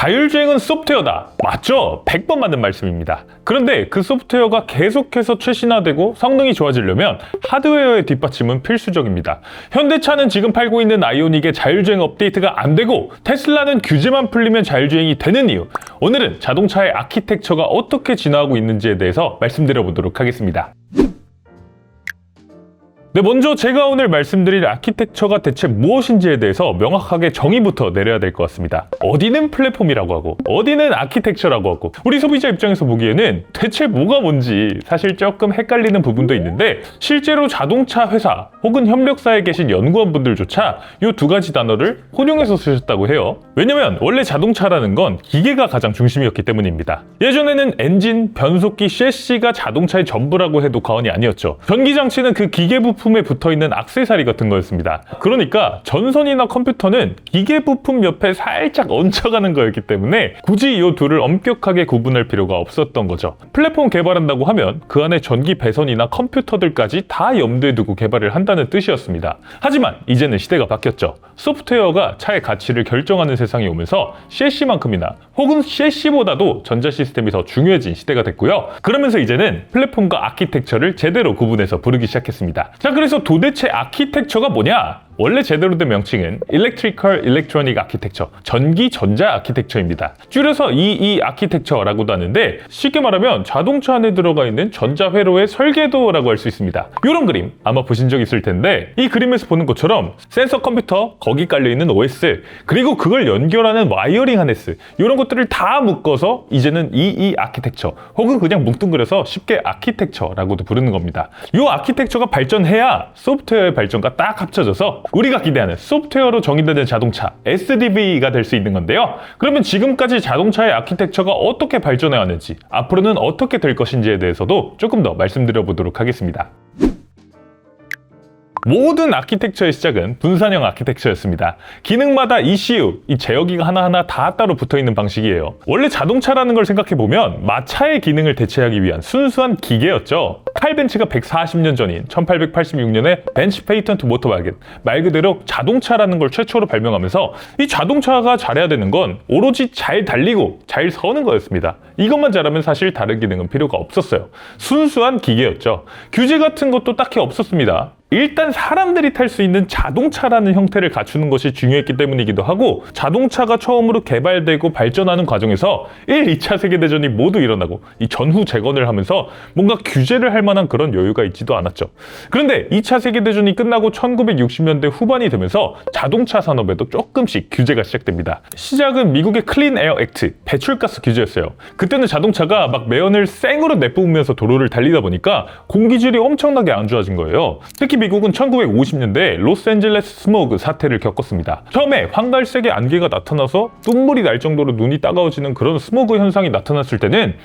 자율주행은 소프트웨어다. 맞죠? 100번 맞는 말씀입니다. 그런데 그 소프트웨어가 계속해서 최신화되고 성능이 좋아지려면 하드웨어의 뒷받침은 필수적입니다. 현대차는 지금 팔고 있는 아이오닉의 자율주행 업데이트가 안 되고 테슬라는 규제만 풀리면 자율주행이 되는 이유. 오늘은 자동차의 아키텍처가 어떻게 진화하고 있는지에 대해서 말씀드려보도록 하겠습니다. 네, 먼저 제가 오늘 말씀드릴 아키텍처가 대체 무엇인지에 대해서 명확하게 정의부터 내려야 될 것 같습니다. 어디는 플랫폼이라고 하고 어디는 아키텍처라고 하고 우리 소비자 입장에서 보기에는 대체 뭐가 뭔지 사실 조금 헷갈리는 부분도 있는데 실제로 자동차 회사 혹은 협력사에 계신 연구원분들조차 이 두 가지 단어를 혼용해서 쓰셨다고 해요. 왜냐면 원래 자동차라는 건 기계가 가장 중심이었기 때문입니다. 예전에는 엔진, 변속기, 셰시가 자동차의 전부라고 해도 과언이 아니었죠. 전기장치는 그 기계 부품에 붙어있는 액세서리 같은 거였습니다. 그러니까 전선이나 컴퓨터는 기계 부품 옆에 살짝 얹혀가는 거였기 때문에 굳이 이 둘을 엄격하게 구분할 필요가 없었던 거죠. 플랫폼 개발한다고 하면 그 안에 전기 배선이나 컴퓨터들까지 다 염두에 두고 개발을 한다는 뜻이었습니다. 하지만 이제는 시대가 바뀌었죠. 소프트웨어가 차의 가치를 결정하는 세상이 오면서 셰시만큼이나 혹은 셰시보다도 전자 시스템이 더 중요해진 시대가 됐고요. 그러면서 이제는 플랫폼과 아키텍처를 제대로 구분해서 부르기 시작했습니다. 자, 그래서 도대체 아키텍처가 뭐냐? 원래 제대로 된 명칭은 Electrical Electronic Architecture, 전기 전자 아키텍처입니다. 줄여서 EE 아키텍처라고도 하는데 쉽게 말하면 자동차 안에 들어가 있는 전자 회로의 설계도라고 할 수 있습니다. 이런 그림 아마 보신 적 있을 텐데 이 그림에서 보는 것처럼 센서 컴퓨터, 거기 깔려있는 OS, 그리고 그걸 연결하는 와이어링 하네스, 이런 것들을 다 묶어서 이제는 EE 아키텍처 혹은 그냥 뭉뚱그려서 쉽게 아키텍처라고도 부르는 겁니다. 이 아키텍처가 발전해야 소프트웨어의 발전과 딱 합쳐져서 우리가 기대하는 소프트웨어로 정의되는 자동차 SDV가 될 수 있는 건데요. 그러면 지금까지 자동차의 아키텍처가 어떻게 발전해 왔는지, 앞으로는 어떻게 될 것인지에 대해서도 조금 더 말씀드려 보도록 하겠습니다. 모든 아키텍처의 시작은 분산형 아키텍처였습니다. 기능마다 ECU, 이 제어기가 하나하나 다 따로 붙어있는 방식이에요. 원래 자동차라는 걸 생각해보면 마차의 기능을 대체하기 위한 순수한 기계였죠. 칼 벤츠가 140년 전인 1886년에 벤츠 페이턴트 모터와겐, 말 그대로 자동차라는 걸 최초로 발명하면서 이 자동차가 잘해야 되는 건 오로지 잘 달리고 잘 서는 거였습니다. 이것만 잘하면 사실 다른 기능은 필요가 없었어요. 순수한 기계였죠. 규제 같은 것도 딱히 없었습니다. 일단 사람들이 탈 수 있는 자동차라는 형태를 갖추는 것이 중요했기 때문이기도 하고, 자동차가 처음으로 개발되고 발전하는 과정에서 1, 2차 세계대전이 모두 일어나고 이 전후 재건을 하면서 뭔가 규제를 할 만한 그런 여유가 있지도 않았죠. 그런데 2차 세계대전이 끝나고 1960년대 후반이 되면서 자동차 산업에도 조금씩 규제가 시작됩니다. 시작은 미국의 클린 에어 액트, 배출가스 규제였어요. 그때는 자동차가 막 매연을 생으로 내뿜으면서 도로를 달리다 보니까 공기질이 엄청나게 안 좋아진 거예요. 특히 미국은 1950년대에 로스앤젤레스 스모그 사태를 겪었습니다. 처음에 황갈색의 안개가 나타나서 눈물이 날 정도로 눈이 따가워지는 그런 스모그 현상이 나타났을 때는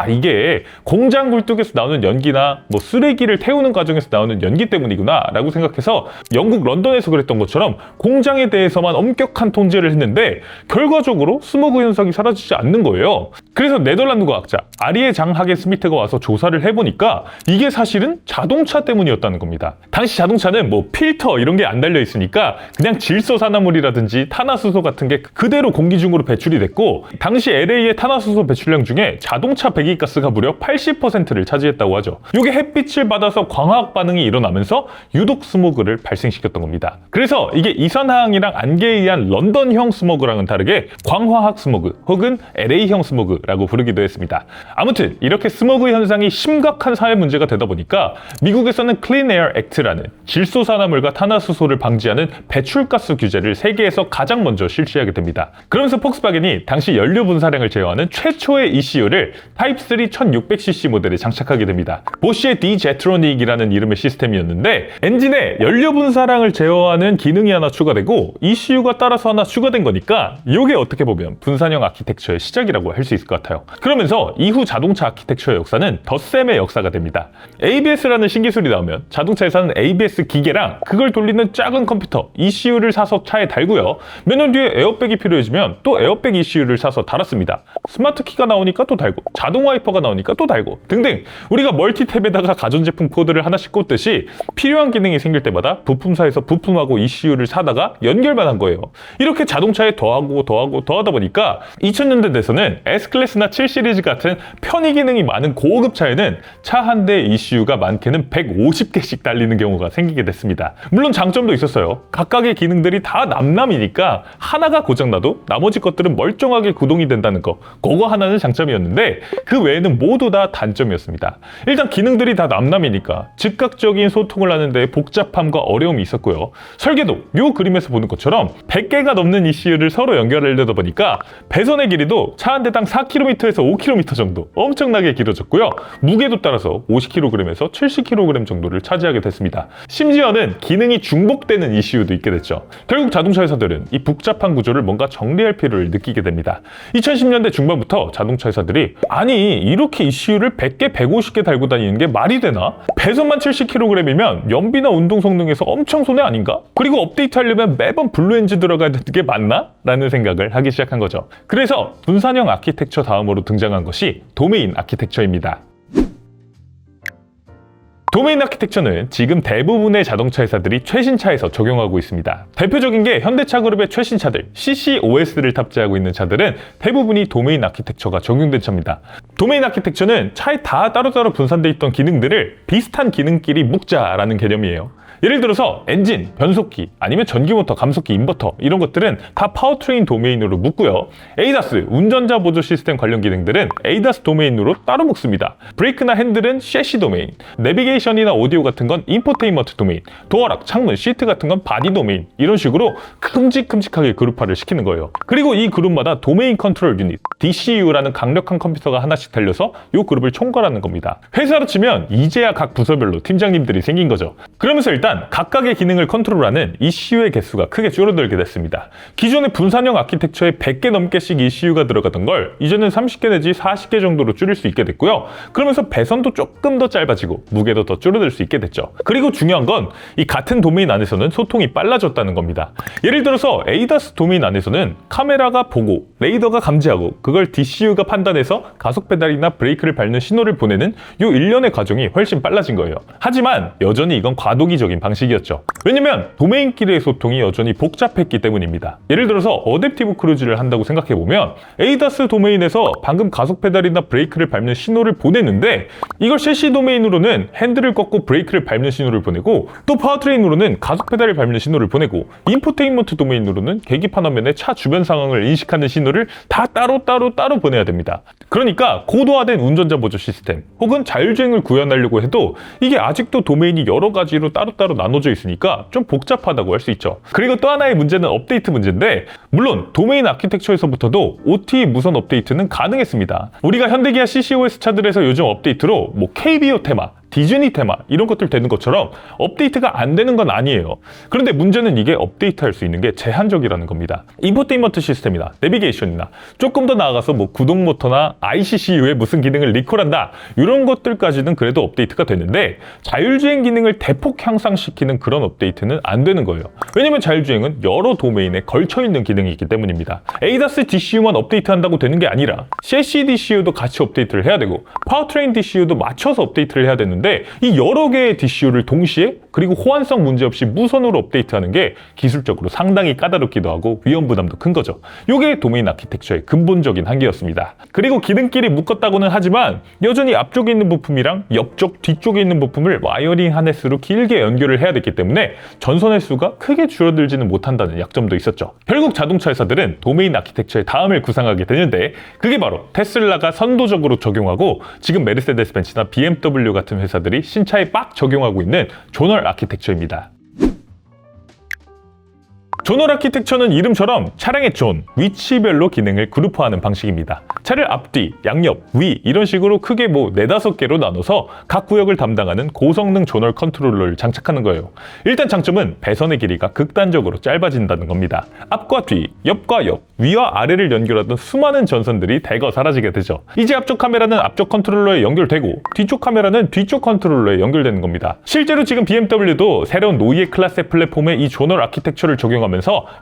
이게 공장 굴뚝에서 나오는 연기나 뭐 쓰레기를 태우는 과정에서 나오는 연기 때문이구나 라고 생각해서 영국 런던에서 그랬던 것처럼 공장에 대해서만 엄격한 통제를 했는데 결과적으로 스모그 현상이 사라지지 않는 거예요. 그래서 네덜란드 과학자 아리에 장 하게 스미트가 와서 조사를 해보니까 이게 사실은 자동차 때문이었다는 겁니다. 당시 자동차는 뭐 필터 이런 게 안 달려 있으니까 그냥 질소산화물이라든지 탄화수소 같은 게 그대로 공기 중으로 배출이 됐고, 당시 LA의 탄화수소 배출량 중에 자동차 배기가스가 무려 80%를 차지했다고 하죠. 이게 햇빛을 받아서 광화학 반응이 일어나면서 유독 스모그를 발생시켰던 겁니다. 그래서 이게 이산화황이랑 안개에 의한 런던형 스모그랑은 다르게 광화학 스모그 혹은 LA형 스모그라고 부르기도 했습니다. 아무튼 이렇게 스모그 현상이 심각한 사회 문제가 되다 보니까 미국에서는 클린 에어 액트라는 질소산화물과 탄화수소를 방지하는 배출가스 규제를 세계에서 가장 먼저 실시하게 됩니다. 그러면서 폭스바겐이 당시 연료 분사량을 제어하는 최초의 ECU를 타입 3 1600cc 모델에 장착하게 됩니다. 보쉬의 D-Jetronic 이라는 이름의 시스템이었는데 엔진에 연료 분사량을 제어하는 기능이 하나 추가되고 ECU가 따라서 하나 추가된 거니까 이게 어떻게 보면 분산형 아키텍처의 시작이라고 할 수 있을 것 같아요. 그러면서 이후 자동차 아키텍처의 역사는 덧셈의 역사가 됩니다. ABS라는 신기술이 나오면 자동차에서는 ABS 기계랑 그걸 돌리는 작은 컴퓨터 ECU를 사서 차에 달고요. 몇 년 뒤에 에어백이 필요해지면 또 에어백 ECU를 사서 달았습니다. 스마트 키가 나오니까 또 달고, 자동 와이퍼가 나오니까 또 달고 등등, 우리가 멀티탭에다가 가전제품 코드를 하나씩 꽂듯이 필요한 기능이 생길 때마다 부품사에서 부품하고 ECU를 사다가 연결만 한 거예요. 이렇게 자동차에 더하다 보니까 2000년대 돼서는 S클래스나 7시리즈 같은 편의 기능이 많은 고급 차에는 차 한 대 ECU가 많게는 150개씩 달리는 경우가 생기게 됐습니다. 물론 장점도 있었어요. 각각의 기능들이 다 남남이니까 하나가 고장나도 나머지 것들은 멀쩡하게 구동이 된다는 거, 그거 하나는 장점이었는데 그 외에는 모두 다 단점이었습니다. 일단 기능들이 다 남남이니까 즉각적인 소통을 하는데 복잡함과 어려움이 있었고요. 설계도 이 그림에서 보는 것처럼 100개가 넘는 ECU를 서로 연결하려다 보니까 배선의 길이도 차 한 대당 4km에서 5km 정도 엄청나게 길어졌고요. 무게도 따라서 50kg에서 70kg 정도를 차지하게 됐습니다. 심지어는 기능이 중복되는 ECU도 있게 됐죠. 결국 자동차 회사들은 이 복잡한 구조를 뭔가 정리할 필요를 느끼게 됩니다. 2010년대 중반부터 자동차 회사들이 아니 이렇게 ECU를 100개, 150개 달고 다니는 게 말이 되나? 배선만 70kg이면 연비나 운동 성능에서 엄청 손해 아닌가? 그리고 업데이트하려면 매번 블루엔진 들어가야 되는 게 맞나? 라는 생각을 하기 시작한 거죠. 그래서 분산형 아키텍처 다음으로 등장한 것이 도메인 아키텍처입니다. 도메인 아키텍처는 지금 대부분의 자동차 회사들이 최신차에서 적용하고 있습니다. 대표적인 게 현대차 그룹의 최신차들, CCOS를 탑재하고 있는 차들은 대부분이 도메인 아키텍처가 적용된 차입니다. 도메인 아키텍처는 차에 다 따로따로 분산되어 있던 기능들을 비슷한 기능끼리 묶자라는 개념이에요. 예를 들어서 엔진, 변속기, 아니면 전기모터, 감속기, 인버터 이런 것들은 다 파워트레인 도메인으로 묶고요. ADAS, 운전자 보조 시스템 관련 기능들은 ADAS 도메인으로 따로 묶습니다. 브레이크나 핸들은 셰시 도메인, 내비게이션이나 오디오 같은 건 인포테인먼트 도메인, 도어락, 창문, 시트 같은 건 바디 도메인, 이런 식으로 큼직큼직하게 그룹화를 시키는 거예요. 그리고 이 그룹마다 도메인 컨트롤 유닛, DCU라는 강력한 컴퓨터가 하나씩 달려서 이 그룹을 총괄하는 겁니다. 회사로 치면 이제야 각 부서별로 팀장님들이 생긴 거죠. 그러면서 일단 각각의 기능을 컨트롤하는 ECU의 개수가 크게 줄어들게 됐습니다. 기존의 분산형 아키텍처에 100개 넘게씩 ECU가 들어가던 걸 이제는 30개 내지 40개 정도로 줄일 수 있게 됐고요. 그러면서 배선도 조금 더 짧아지고 무게도 더 줄어들 수 있게 됐죠. 그리고 중요한 건 이 같은 도메인 안에서는 소통이 빨라졌다는 겁니다. 예를 들어서 ADAS 도메인 안에서는 카메라가 보고 레이더가 감지하고 그걸 DCU가 판단해서 가속 페달이나 브레이크를 밟는 신호를 보내는 이 일련의 과정이 훨씬 빨라진 거예요. 하지만 여전히 이건 과도기적인 방식이었죠. 왜냐면 도메인끼리의 소통이 여전히 복잡했기 때문입니다. 예를 들어서 어댑티브 크루즈를 한다고 생각해보면 ADAS 도메인에서 방금 가속 페달이나 브레이크를 밟는 신호를 보내는데 이걸 셰시 도메인으로는 핸들을 꺾고 브레이크를 밟는 신호를 보내고 또 파워트레인으로는 가속 페달을 밟는 신호를 보내고 인포테인먼트 도메인으로는 계기판 화면에 차 주변 상황을 인식하는 신호를 다 따로 보내야 됩니다. 그러니까 고도화된 운전자 보조 시스템 혹은 자율주행을 구현하려고 해도 이게 아직도 도메인이 여러 가지로 따로 나눠져 있으니까 좀 복잡하다고 할 수 있죠. 그리고 또 하나의 문제는 업데이트 문제인데 물론 도메인 아키텍처에서부터도 OTA 무선 업데이트는 가능했습니다. 우리가 현대기아 CCOS 차들에서 요즘 업데이트로 뭐 KBO 테마, 디즈니 테마 이런 것들 되는 것처럼 업데이트가 안 되는 건 아니에요. 그런데 문제는 이게 업데이트할 수 있는 게 제한적이라는 겁니다. 인포테인먼트 시스템이나 내비게이션이나 조금 더 나아가서 뭐 구동 모터나 ICCU에 무슨 기능을 리콜한다 이런 것들까지는 그래도 업데이트가 되는데 자율주행 기능을 대폭 향상시키는 그런 업데이트는 안 되는 거예요. 왜냐면 자율주행은 여러 도메인에 걸쳐있는 기능이 있기 때문입니다. ADAS DCU만 업데이트한다고 되는 게 아니라 CC DCU도 같이 업데이트를 해야 되고 파워트레인 DCU도 맞춰서 업데이트를 해야 되는데 이 여러 개의 DCU를 동시에 그리고 호환성 문제없이 무선으로 업데이트하는 게 기술적으로 상당히 까다롭기도 하고 위험 부담도 큰 거죠. 이게 도메인 아키텍처의 근본적인 한계였습니다. 그리고 기능끼리 묶었다고는 하지만 여전히 앞쪽에 있는 부품이랑 옆쪽, 뒤쪽에 있는 부품을 와이어링 하네스로 길게 연결을 해야 됐기 때문에 전선 횟수가 크게 줄어들지는 못한다는 약점도 있었죠. 결국 자동차 회사들은 도메인 아키텍처의 다음을 구상하게 되는데 그게 바로 테슬라가 선도적으로 적용하고 지금 메르세데스 벤츠나 BMW 같은 회사들이 신차에 빡 적용하고 있는 조널 아키텍처입니다. 존얼 아키텍처는 이름처럼 차량의 존, 위치별로 기능을 그룹화하는 방식입니다. 차를 앞뒤, 양옆, 위 이런 식으로 크게 4-5개로 나눠서 각 구역을 담당하는 고성능 존얼 컨트롤러를 장착하는 거예요. 일단 장점은 배선의 길이가 극단적으로 짧아진다는 겁니다. 앞과 뒤, 옆과 옆, 위와 아래를 연결하던 수많은 전선들이 대거 사라지게 되죠. 이제 앞쪽 카메라는 앞쪽 컨트롤러에 연결되고 뒤쪽 카메라는 뒤쪽 컨트롤러에 연결되는 겁니다. 실제로 지금 BMW도 새로운 노이에 클래스 플랫폼에 이 존얼 아키텍처를 적용하면서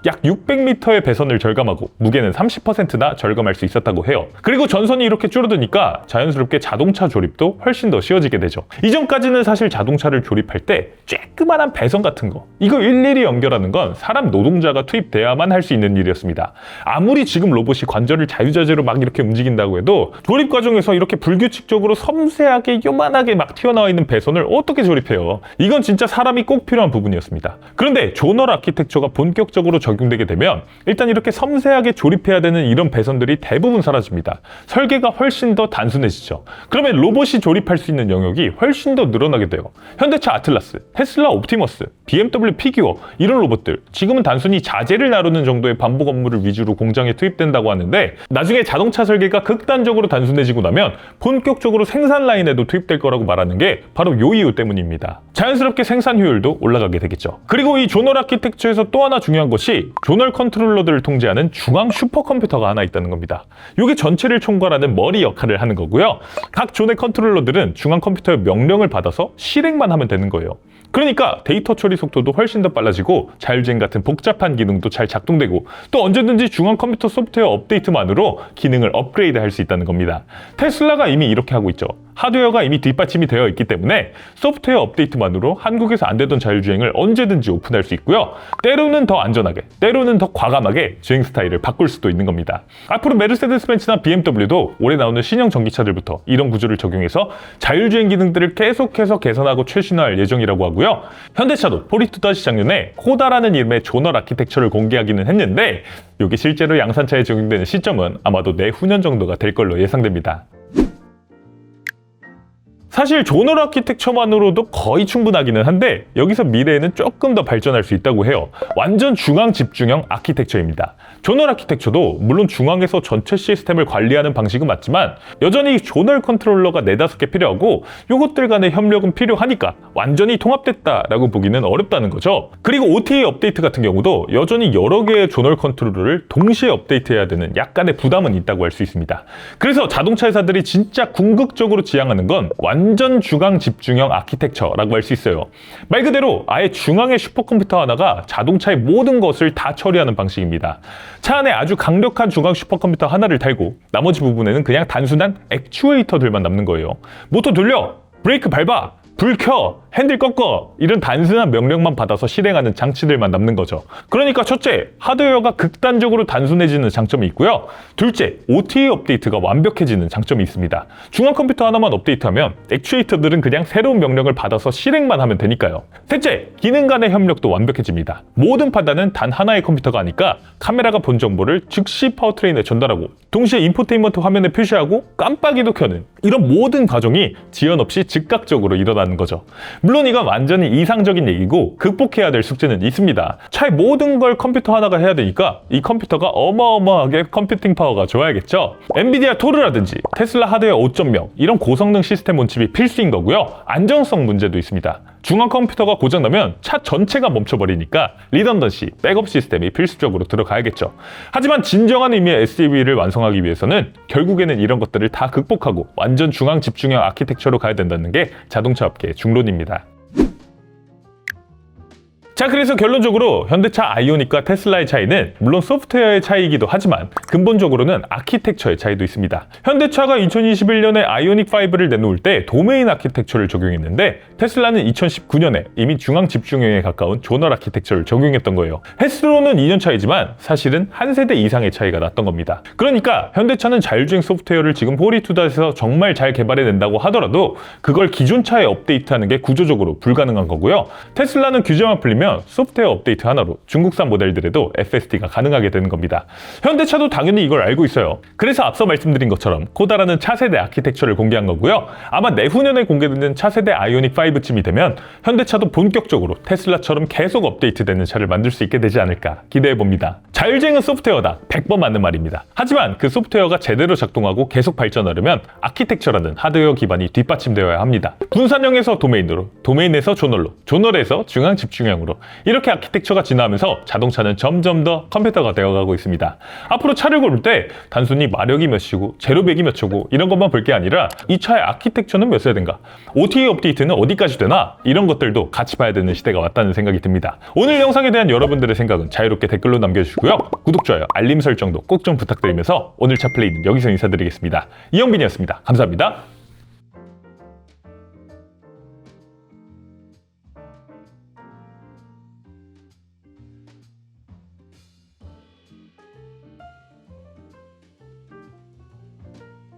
약 600m의 배선을 절감하고 무게는 30%나 절감할 수 있었다고 해요. 그리고 전선이 이렇게 줄어드니까 자연스럽게 자동차 조립도 훨씬 더 쉬워지게 되죠. 이전까지는 사실 자동차를 조립할 때 쬐끄만한 배선 같은 거 이거 일일이 연결하는 건 사람 노동자가 투입돼야만 할 수 있는 일이었습니다. 아무리 지금 로봇이 관절을 자유자재로 막 이렇게 움직인다고 해도 조립 과정에서 이렇게 불규칙적으로 섬세하게 요만하게 막 튀어나와 있는 배선을 어떻게 조립해요? 이건 진짜 사람이 꼭 필요한 부분이었습니다. 그런데 존얼 아키텍처가 본격적으로 적용되게 되면 일단 이렇게 섬세하게 조립해야 되는 이런 배선들이 대부분 사라집니다. 설계가 훨씬 더 단순해지죠. 그러면 로봇이 조립할 수 있는 영역이 훨씬 더 늘어나게 돼요. 현대차 아틀라스, 테슬라 옵티머스, BMW 피규어 이런 로봇들 지금은 단순히 자재를 나르는 정도의 반복 업무를 위주로 공장에 투입된다고 하는데 나중에 자동차 설계가 극단적으로 단순해지고 나면 본격적으로 생산 라인에도 투입될 거라고 말하는 게 바로 요 이유 때문입니다. 자연스럽게 생산 효율도 올라가게 되겠죠. 그리고 이 존얼 아키텍처에서 또 하나 중요한 것이 존얼 컨트롤러들을 통제하는 중앙 슈퍼컴퓨터가 하나 있다는 겁니다. 이게 전체를 총괄하는 머리 역할을 하는 거고요. 각 존의 컨트롤러들은 중앙 컴퓨터의 명령을 받아서 실행만 하면 되는 거예요. 그러니까 데이터 처리 속도도 훨씬 더 빨라지고 자율주행 같은 복잡한 기능도 잘 작동되고 또 언제든지 중앙 컴퓨터 소프트웨어 업데이트만으로 기능을 업그레이드 할 수 있다는 겁니다. 테슬라가 이미 이렇게 하고 있죠. 하드웨어가 이미 뒷받침이 되어 있기 때문에 소프트웨어 업데이트만으로 한국에서 안 되던 자율주행을 언제든지 오픈할 수 있고요. 때로는 더 안전하게, 때로는 더 과감하게 주행 스타일을 바꿀 수도 있는 겁니다. 앞으로 메르세데스 벤츠나 BMW도 올해 나오는 신형 전기차들부터 이런 구조를 적용해서 자율주행 기능들을 계속해서 개선하고 최신화할 예정이라고 하고요. 현대차도 포리투다시 작년에 코다라는 이름의 존얼 아키텍처를 공개하기는 했는데 이게 실제로 양산차에 적용되는 시점은 아마도 내후년 정도가 될 걸로 예상됩니다. 사실 존얼 아키텍처만으로도 거의 충분하기는 한데 여기서 미래에는 조금 더 발전할 수 있다고 해요. 완전 중앙 집중형 아키텍처입니다. 존얼 아키텍처도 물론 중앙에서 전체 시스템을 관리하는 방식은 맞지만 여전히 존얼 컨트롤러가 4-5개 필요하고 요것들 간의 협력은 필요하니까 완전히 통합됐다라고 보기는 어렵다는 거죠. 그리고 OTA 업데이트 같은 경우도 여전히 여러 개의 존얼 컨트롤러를 동시에 업데이트해야 되는 약간의 부담은 있다고 할 수 있습니다. 그래서 자동차 회사들이 진짜 궁극적으로 지향하는 건 완전 중앙 집중형 아키텍처라고 할 수 있어요. 말 그대로 아예 중앙의 슈퍼컴퓨터 하나가 자동차의 모든 것을 다 처리하는 방식입니다. 차 안에 아주 강력한 중앙 슈퍼컴퓨터 하나를 달고 나머지 부분에는 그냥 단순한 액추에이터들만 남는 거예요. 모터 돌려! 브레이크 밟아! 불 켜! 핸들 꺾어! 이런 단순한 명령만 받아서 실행하는 장치들만 남는 거죠. 그러니까 첫째, 하드웨어가 극단적으로 단순해지는 장점이 있고요. 둘째, OTA 업데이트가 완벽해지는 장점이 있습니다. 중앙 컴퓨터 하나만 업데이트하면 액추에이터들은 그냥 새로운 명령을 받아서 실행만 하면 되니까요. 셋째, 기능 간의 협력도 완벽해집니다. 모든 판단은 단 하나의 컴퓨터가 하니까 카메라가 본 정보를 즉시 파워트레인에 전달하고 동시에 인포테인먼트 화면에 표시하고 깜빡이도 켜는 이런 모든 과정이 지연 없이 즉각적으로 일어나는 거죠. 물론 이건 완전히 이상적인 얘기고 극복해야 될 숙제는 있습니다. 차의 모든 걸 컴퓨터 하나가 해야 되니까 이 컴퓨터가 어마어마하게 컴퓨팅 파워가 좋아야겠죠. 엔비디아 토르라든지 테슬라 하드웨어 5.0 이런 고성능 시스템 온칩이 필수인 거고요. 안정성 문제도 있습니다. 중앙 컴퓨터가 고장나면 차 전체가 멈춰버리니까 리던던시, 백업 시스템이 필수적으로 들어가야겠죠. 하지만 진정한 의미의 SUV를 완성하기 위해서는 결국에는 이런 것들을 다 극복하고 완전 중앙 집중형 아키텍처로 가야 된다는 게 자동차 업계의 중론입니다. 자, 그래서 결론적으로 현대차 아이오닉과 테슬라의 차이는 물론 소프트웨어의 차이이기도 하지만 근본적으로는 아키텍처의 차이도 있습니다. 현대차가 2021년에 아이오닉5를 내놓을 때 도메인 아키텍처를 적용했는데 테슬라는 2019년에 이미 중앙 집중형에 가까운 존얼 아키텍처를 적용했던 거예요. 횟수로는 2년 차이지만 사실은 한 세대 이상의 차이가 났던 겁니다. 그러니까 현대차는 자율주행 소프트웨어를 지금 포리투닷에서 정말 잘 개발해낸다고 하더라도 그걸 기존 차에 업데이트하는 게 구조적으로 불가능한 거고요. 테슬라는 규제만 풀리면 되면 소프트웨어 업데이트 하나로 중국산 모델들에도 FSD가 가능하게 되는 겁니다. 현대차도 당연히 이걸 알고 있어요. 그래서 앞서 말씀드린 것처럼 코다라는 차세대 아키텍처를 공개한 거고요. 아마 내후년에 공개되는 차세대 아이오닉 5쯤이 되면 현대차도 본격적으로 테슬라처럼 계속 업데이트되는 차를 만들 수 있게 되지 않을까 기대해봅니다. 자율주행은 소프트웨어다. 100번 맞는 말입니다. 하지만 그 소프트웨어가 제대로 작동하고 계속 발전하려면 아키텍처라는 하드웨어 기반이 뒷받침되어야 합니다. 분산형에서 도메인으로, 도메인에서 조널로, 조널에서 중앙 집중형으로 이렇게 아키텍처가 진화하면서 자동차는 점점 더 컴퓨터가 되어가고 있습니다. 앞으로 차를 고를 때 단순히 마력이 몇이고 제로백이 몇 초고 이런 것만 볼 게 아니라 이 차의 아키텍처는 몇 세대인가, OTA 업데이트는 어디까지 되나 이런 것들도 같이 봐야 되는 시대가 왔다는 생각이 듭니다. 오늘 영상에 대한 여러분들의 생각은 자유롭게 댓글로 남겨주시고요. 구독, 좋아요, 알림 설정도 꼭 좀 부탁드리면서 오늘 차 플레이는 여기서 인사드리겠습니다. 이영빈이었습니다. 감사합니다.